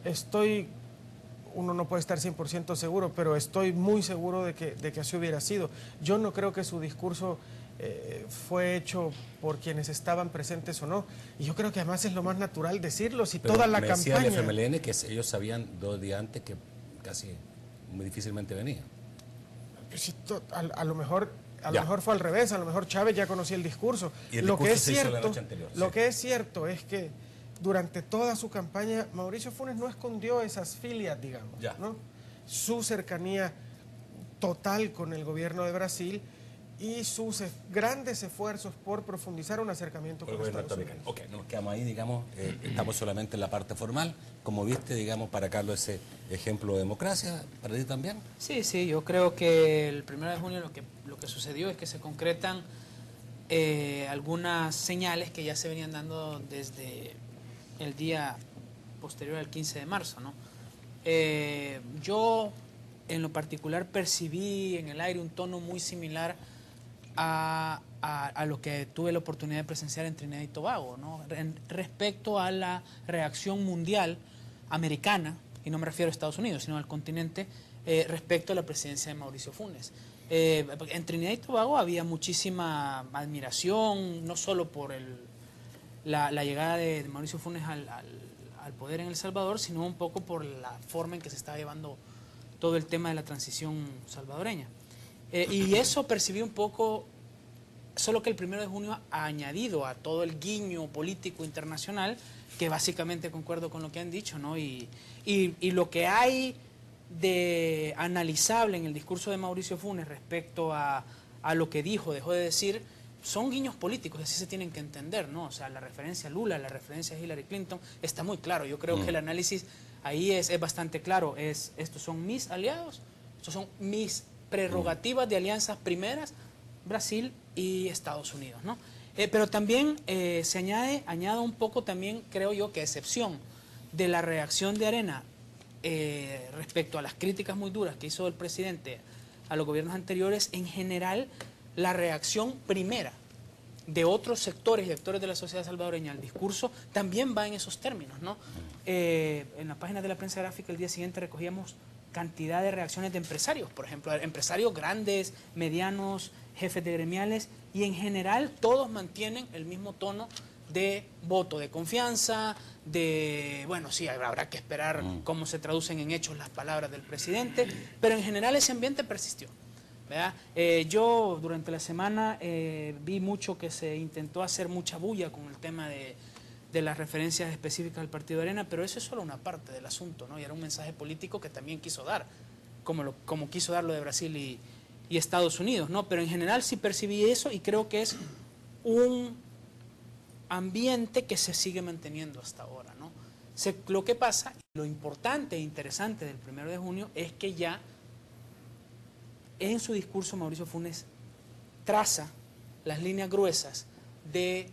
estoy, uno no puede estar 100% seguro, pero estoy muy seguro de que así hubiera sido. Yo no creo que su discurso fue hecho por quienes estaban presentes o no. Y yo creo que además es lo más natural decirlo, si Pero toda la me decía el campaña... FMLN que ellos sabían 2 días antes que casi muy difícilmente venía. A lo mejor fue al revés, a lo mejor Chávez ya conocía el discurso. Y el discurso se hizo la noche anterior. Lo que es cierto es que durante toda su campaña Mauricio Funes no escondió esas filias, digamos, ¿no? Su cercanía total con el gobierno de Brasil y sus grandes esfuerzos por profundizar un acercamiento con Estados Unidos. Ok, nos quedamos ahí, digamos, estamos solamente en la parte formal. Como viste, digamos, para Carlos ese ejemplo de democracia, ¿para ti también? Sí, sí, yo creo que el 1 de junio lo que sucedió es que se concretan algunas señales que ya se venían dando desde el día posterior al 15 de marzo, ¿no? Yo, en lo particular, percibí en el aire un tono muy similar a lo que tuve la oportunidad de presenciar en Trinidad y Tobago, ¿no? Respecto a la reacción mundial americana, y no me refiero a Estados Unidos, sino al continente, respecto a la presidencia de Mauricio Funes. En Trinidad y Tobago había muchísima admiración, no solo por la llegada de Mauricio Funes al poder en El Salvador, sino un poco por la forma en que se estaba llevando todo el tema de la transición salvadoreña. Y eso percibí un poco, solo que el 1 de junio ha añadido a todo el guiño político internacional, que básicamente concuerdo con lo que han dicho, ¿no? Y lo que hay de analizable en el discurso de Mauricio Funes respecto a lo que dejó de decir, son guiños políticos, así se tienen que entender, ¿no? O sea, la referencia a Lula, la referencia a Hillary Clinton, está muy claro. Yo creo que el análisis ahí es bastante claro. Estos son mis aliados, estos son mis prerrogativas de alianzas primeras, Brasil y Estados Unidos, ¿no? Pero también se añade un poco también, creo yo, que a excepción de la reacción de Arena respecto a las críticas muy duras que hizo el presidente a los gobiernos anteriores, en general, la reacción primera de otros sectores y actores de la sociedad salvadoreña al discurso también va en esos términos, ¿no? En la página de la prensa gráfica el día siguiente recogíamos cantidad de reacciones de empresarios, por ejemplo, empresarios grandes, medianos, jefes de gremiales, y en general todos mantienen el mismo tono de voto de confianza, de, bueno, sí, habrá que esperar cómo se traducen en hechos las palabras del presidente, pero en general ese ambiente persistió, ¿verdad? Yo durante la semana vi mucho que se intentó hacer mucha bulla con el tema de las referencias específicas al Partido de Arena, pero eso es solo una parte del asunto, ¿no? Y era un mensaje político que también quiso dar, como quiso dar lo de Brasil y Estados Unidos, ¿no? Pero en general sí percibí eso y creo que es un ambiente que se sigue manteniendo hasta ahora, ¿no? Lo que pasa, lo importante e interesante del 1 de junio es que ya en su discurso Mauricio Funes traza las líneas gruesas de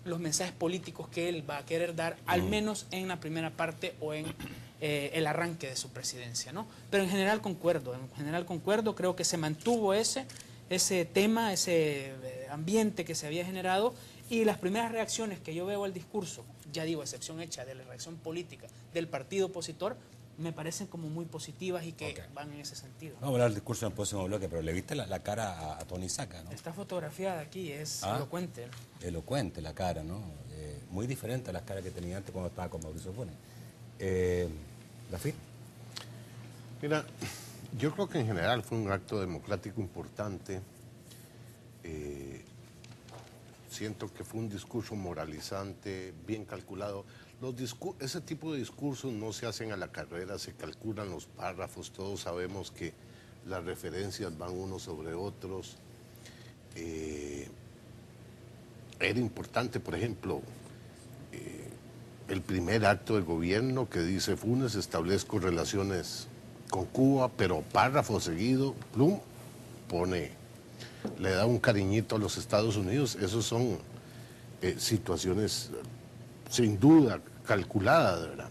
los mensajes políticos que él va a querer dar, al menos en la primera parte o en el arranque de su presidencia, ¿no? Pero en general concuerdo, creo que se mantuvo ese tema, ese ambiente que se había generado, y las primeras reacciones que yo veo al discurso, ya digo, excepción hecha de la reacción política del partido opositor, me parecen como muy positivas y que van en ese sentido. Vamos a hablar del discurso en el próximo bloque, pero le viste la cara a Tony Saca, ¿no? Está fotografiada aquí, es elocuente. Elocuente la cara, ¿no? Muy diferente a las caras que tenía antes cuando estaba con Mauricio Funes. ¿David? Mira, yo creo que en general fue un acto democrático importante. Siento que fue un discurso moralizante, bien calculado. Ese tipo de discursos no se hacen a la carrera, se calculan los párrafos, todos sabemos que las referencias van unos sobre otros. Era importante, por ejemplo, el primer acto de gobierno que dice Funes, establezco relaciones con Cuba, pero párrafo seguido, plum, le da un cariñito a los Estados Unidos. Esas son situaciones sin duda calculadas, ¿verdad?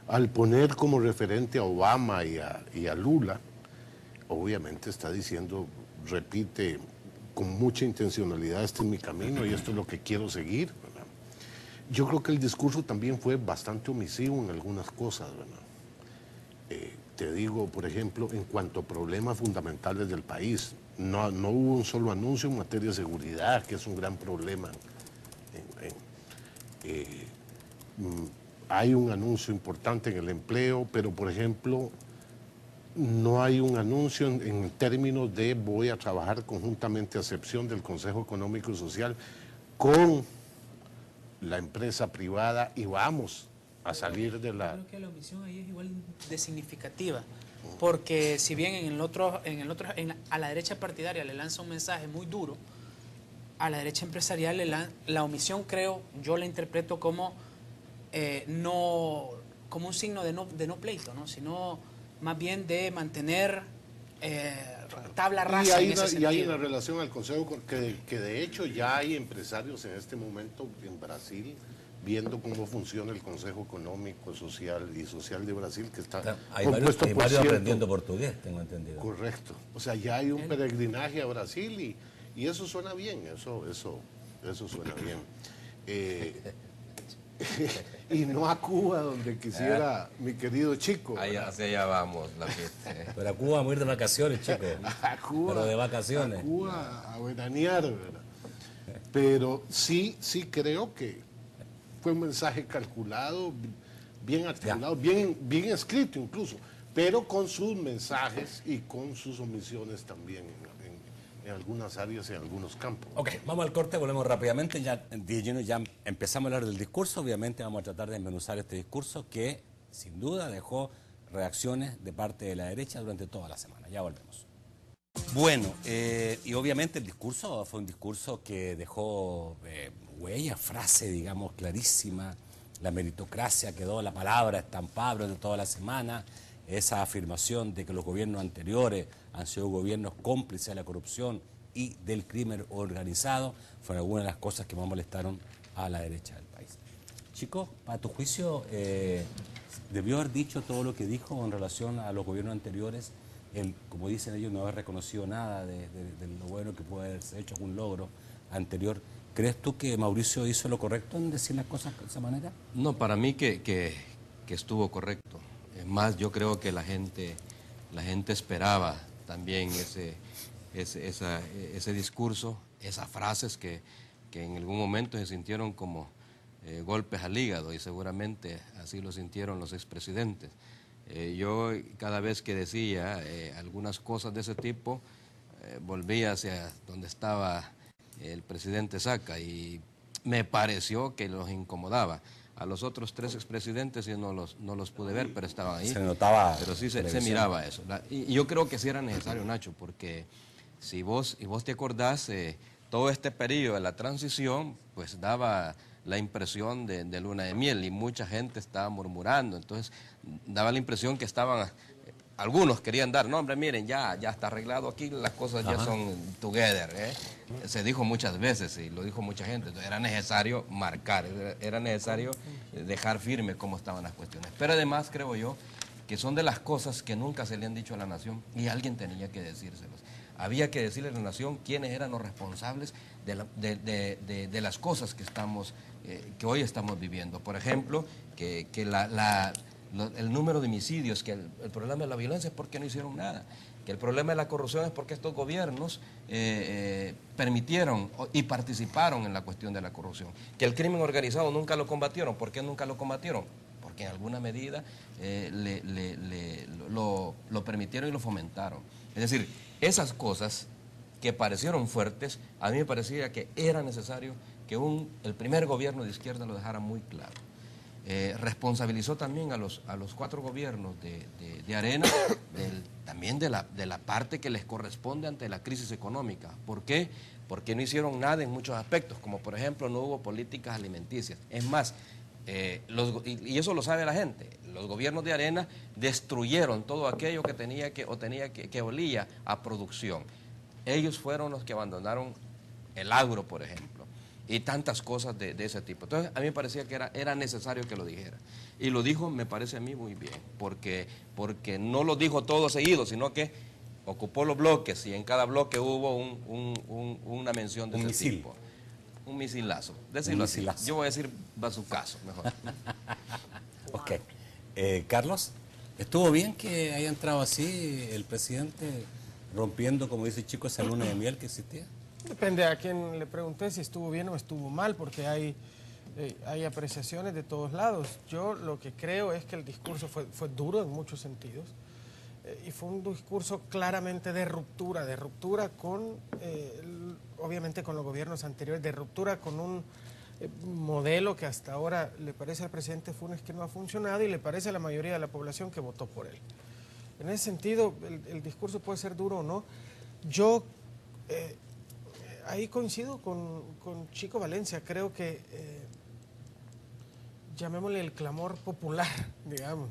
Al poner como referente a Obama y a Lula, obviamente está diciendo, repite con mucha intencionalidad, este es mi camino y esto es lo que quiero seguir, ¿verdad? Yo creo que el discurso también fue bastante omisivo en algunas cosas, ¿verdad? Te digo, por ejemplo, en cuanto a problemas fundamentales del país, no hubo un solo anuncio en materia de seguridad, que es un gran problema. Hay un anuncio importante en el empleo, pero, por ejemplo, no hay un anuncio en términos de voy a trabajar conjuntamente a excepción del Consejo Económico y Social con la empresa privada y vamos a salir de la... Yo creo que la omisión ahí es igual de significativa, porque si bien a la derecha partidaria le lanza un mensaje muy duro, a la derecha empresarial la omisión, creo, yo la interpreto como como un signo de no pleito, ¿no? Sino más bien de mantener tabla rasa en ese sentido. Y hay una relación al Consejo, que de hecho ya hay empresarios en este momento en Brasil viendo cómo funciona el Consejo Económico, Social de Brasil, que está compuesto hay varios aprendiendo portugués, tengo entendido. Correcto. O sea, ya hay un peregrinaje a Brasil y eso suena bien, eso suena bien. Y no a Cuba, donde quisiera mi querido Chico. Hacia allá vamos, la fiesta. Pero a Cuba vamos a ir de vacaciones, chicos. A Cuba. Pero de vacaciones. A Cuba a veranear, ¿verdad? Pero sí creo que fue un mensaje calculado, bien articulado, bien escrito incluso, pero con sus mensajes y con sus omisiones también en algunas áreas y en algunos campos. Ok, vamos al corte, volvemos rápidamente. Ya empezamos a hablar del discurso. Obviamente vamos a tratar de desmenuzar este discurso que, sin duda, dejó reacciones de parte de la derecha durante toda la semana. Ya volvemos. Bueno, y obviamente el discurso fue un discurso que dejó huella, frase, digamos, clarísima. La meritocracia quedó la palabra estampada durante toda la semana. Esa afirmación de que los gobiernos anteriores han sido gobiernos cómplices de la corrupción y del crimen organizado, fueron algunas de las cosas que más molestaron a la derecha del país. Chicos, para tu juicio, ¿debió haber dicho todo lo que dijo en relación a los gobiernos anteriores? Como dicen ellos, no haber reconocido nada de lo bueno que puede haberse hecho, algún logro anterior. ¿Crees tú que Mauricio hizo lo correcto en decir las cosas de esa manera? No, para mí que estuvo correcto. Más, yo creo que la gente esperaba también ese discurso, esas frases que en algún momento se sintieron como golpes al hígado, y seguramente así lo sintieron los expresidentes. Yo cada vez que decía algunas cosas de ese tipo, volvía hacia donde estaba el presidente Saca y me pareció que los incomodaba. A los otros tres expresidentes yo no los pude ver, pero estaban ahí. Se notaba. Pero sí se miraba eso. Y yo creo que sí era necesario, Nacho, porque si vos te acordás, todo este periodo de la transición, pues daba la impresión de luna de miel y mucha gente estaba murmurando. Entonces daba la impresión que estaban... Algunos querían dar, no hombre, miren, ya está arreglado aquí, las cosas ya son together. Se dijo muchas veces y lo dijo mucha gente, entonces era necesario marcar, era necesario dejar firme cómo estaban las cuestiones. Pero además creo yo que son de las cosas que nunca se le han dicho a la nación y alguien tenía que decírselos. Había que decirle a la nación quiénes eran los responsables de las cosas que hoy estamos viviendo. Por ejemplo, que el número de homicidios, que el problema de la violencia es porque no hicieron nada, que el problema de la corrupción es porque estos gobiernos permitieron y participaron en la cuestión de la corrupción, que el crimen organizado nunca lo combatieron. ¿Por qué nunca lo combatieron? Porque en alguna medida lo permitieron y lo fomentaron. Es decir, esas cosas que parecieron fuertes, a mí me parecía que era necesario que el primer gobierno de izquierda lo dejara muy claro. Responsabilizó también a los 4 gobiernos de Arena también de la parte que les corresponde ante la crisis económica. ¿Por qué? Porque no hicieron nada en muchos aspectos, como por ejemplo no hubo políticas alimenticias. Es más, y eso lo sabe la gente, los gobiernos de Arena destruyeron todo aquello que olía a producción. Ellos fueron los que abandonaron el agro, por ejemplo, y tantas cosas de ese tipo. Entonces, a mí me parecía que era necesario que lo dijera. Y lo dijo, me parece a mí, muy bien, porque no lo dijo todo seguido, sino que ocupó los bloques, y en cada bloque hubo una mención de ese tipo. un misilazo. Decirlo así. misilazo. Yo voy a decir bazucazo, mejor. Ok. Carlos, ¿estuvo bien que haya entrado así el presidente rompiendo, como dice el chico, esa luna de miel que existía? Depende a quién le pregunté si estuvo bien o estuvo mal, porque hay apreciaciones de todos lados. Yo lo que creo es que el discurso fue duro en muchos sentidos, y fue un discurso claramente de ruptura con, obviamente con los gobiernos anteriores, de ruptura con un modelo que hasta ahora le parece al presidente Funes que no ha funcionado y le parece a la mayoría de la población que votó por él. En ese sentido, el discurso puede ser duro o no. Yo ahí coincido con Chico Valencia. Creo que, llamémosle el clamor popular, digamos,